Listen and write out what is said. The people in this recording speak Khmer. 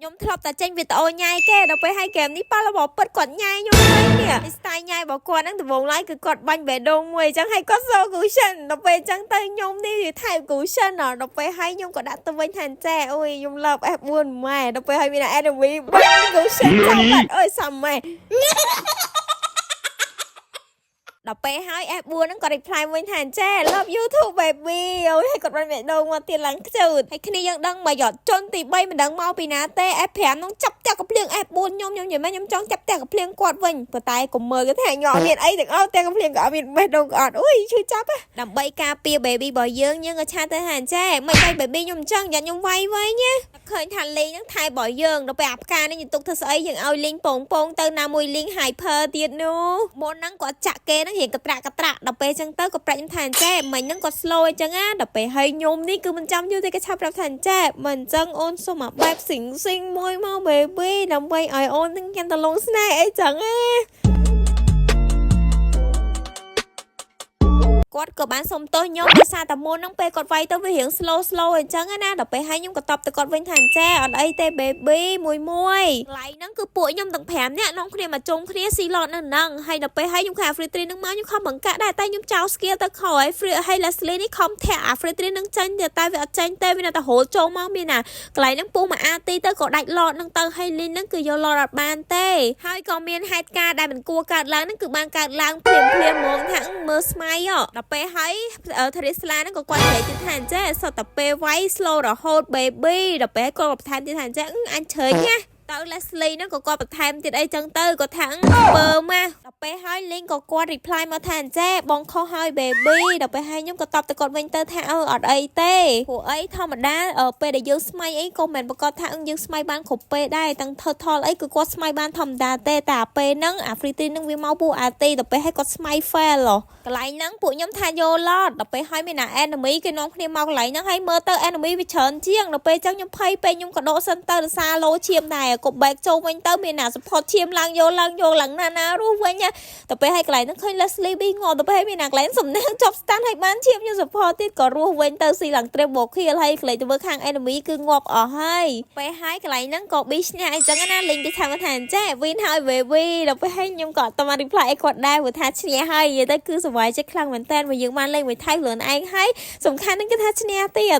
ខ្ញុំធ្លាប់តែចេញវីដេអូញ៉ាយគេដល់ពេលឲ្យហ្គេមនេះប៉ះរបស់ពិតគាត់ញ៉ាយខ្ញុំវិញនេះស្ទាយញ៉ាយរបស់គាត់ហ្នឹងដំបូងឡើយគឺគាត់បាញ់បេះដូងមួយអញ្ចឹងឲ្យគាត់សូគូសិនដល់ពេលអញ្ចឹងទៅខ្ញុំនេះវាថែមគូសិនដល់ពេលឲ្យខ្ញុំក៏ដាក់ទៅវិញថាចាអូយខ្ញុំលើប F4 ម៉ែដល់ពេលឲ្យមាន enemy បាញ់គូសិនចាំបាត់អើយសំម៉ែដល់ពេលហើយ F4 ហ្នឹងគាត់ reply វិញថាចា love YouTube baby អូយគាត់បានមេដងមកទៀតឡើងខ្ជូតហើយគ្នាយើងដឹងបើយត់ជន់ទី3មិនដឹងមកពីណាទេ F5 ហ្នឹងចាប់តាក់កំភ្លៀង F4 ខ្ញុំនិយាយមែនខ្ញុំចង់ចាប់តាក់កំភ្លៀងគាត់វិញប៉ុន្តែកុំមើលគេថាខ្ញុំអត់មានអីទាំងអស់តាក់កំភ្លៀងក៏អត់មានបេះដូងក៏អត់អូយឈឺចាប់ដើម្បីការពារ baby របស់យើងក៏ឆាទៅថាចាមិនឲ្យ baby ខ្ញុំអញ្ចឹងយ៉ាខ្ញុំវាយវិញណាឃើញថាលេងហ្នឹងថែរបស់យើងដល់ពេលអាផ្កានេះយើងទុកធ្វើស្អីយើងឲ្យលេងពងទៅណាមួយលេង hyper ទៀតនោះមុនហ្នឹងគាត់ចាក់គេហ្នឹងរៀងកត្រាក់ដល់ពេលអញ្ចឹងទៅក៏ប្រាច់ខ្ញុំថាចាមិញហ្នឹងគាត់ slow អញ្ចឹងណាដល់ពេលឲ្យខ្ញុំនេះគឺមិនចាំយូរទេគេឆាប់ប្រាប់ថាចាមិនអញ្ចឹងអូនសុំអាបែបស៊ីងមួយមក baby ដើម្បីឲ្យអូននឹងកាន់តលងស្នេហ៍អីចឹងណាគាត់ក៏បានសុំទោសខ្ញុំដោយសារតែមុនហ្នឹងពេលគាត់វាយទៅវារៀង slow អញ្ចឹងណាដល់ពេលឲ្យខ្ញុំក៏តបទៅគាត់វិញថាចាអត់អីទេ baby មួយកន្លែងហ្នឹងគឺពួកខ្ញុំទាំង5នាក់នាំគ្នាមកជុំគ្នាស៊ីឡតនៅហ្នឹងហើយដល់ពេលឲ្យខ្ញុំខា free tree ហ្នឹងមកខ្ញុំខំបង្កាក់ដែរតែខ្ញុំចោល skill ទៅខឲ្យ free ឲ្យ Leslie នេះខំធាក់អា free tree ហ្នឹងចាញ់តែវាអត់ចាញ់ទេវានៅតែហូរចូលមកមានណាកន្លែងហ្នឹងពុះមកអាទីទៅក៏ដាច់ឡតហ្នឹងទៅឲ្យ Lin ហ្នឹងគឺយកឡតអត់បានទេហើយក៏មានហេតុការណ៍ដែលមិនគួរកើតឡើងហ្នឹងគឺបានកើតឡើងភ្លាមហ្មងថាមើលស្មៃដល់ពេលហើយធារីស្លាហ្នឹងក៏គាត់និយាយទៀតថាចាសតតែពេលវាយ slow រហូត baby ដល់ពេលគាត់បន្ថែមទៀតថាចាអញជ្រើញណាទៅ Leslie ហ្នឹងក៏គាត់បន្ថែមទៀតអីចឹងទៅគាត់ថាពើមកដល់ពេលហើយ Link ក៏គាត់ reply មកថាចាបងខុសហើយ baby ដល់ពេលហើយខ្ញុំក៏តបទៅគាត់វិញទៅថាអត់អីទេព្រោះអីធម្មតាពេលដែលយើងស្មៃអីក៏មិនប្រកាសថាយើងស្មៃបានគ្រប់ពេលដែរទាំង total អីគឺគាត់ស្មៃបានធម្មតាទេតែពេលហ្នឹងអា free tree ហ្នឹងវាមកពូអាទីដល់ពេលហើយគាត់ស្មៃ fail កន្លែងហ្នឹងពួកខ្ញុំថាយកឡតដល់ពេលហើយមានណា enemy គេនាំគ្នាមកកន្លែងហ្នឹងហើយមើលទៅ enemy វាច្រើនជាងដល់ពេលចឹងខ្ញុំភ័យពេលខ្ញុំក៏ដកសិនទៅរសារលោឈាមដែរក៏ back ចូលវិញទៅមានណា support ឈាមឡើងយកឡើងណារស់វិញដល់ពេលហើយកន្លែងហ្នឹងឃើញ Leslie ប៊ីងដល់ពេលហើយមានណាកន្លែងសំណាងចប់ stand ហើយបានឈាមខ្ញុំ support ទៀតក៏រស់វិញទៅស៊ីឡើង trap បូក kill ហើយកន្លែងទៅមើលខាង enemy គឺងាប់អស់ហើយពេលហើយកន្លែងហ្នឹងក៏ beach ឈ្នះអីចឹងណា link គេថាចា win ហើយ baby ដល់ពេលហើយខ្ញុំក៏អត់តមក reply ឲ្យគាត់ដែរព្រោះថាឈ្នះហើយនិយាយទៅគឺសុវ័យចិត្តខ្លាំងមែនតើមកយើងបានលេងមួយថៃខ្លួនឯងហើយសំខាន់ហ្នឹងគឺថាឈ្នះទៀត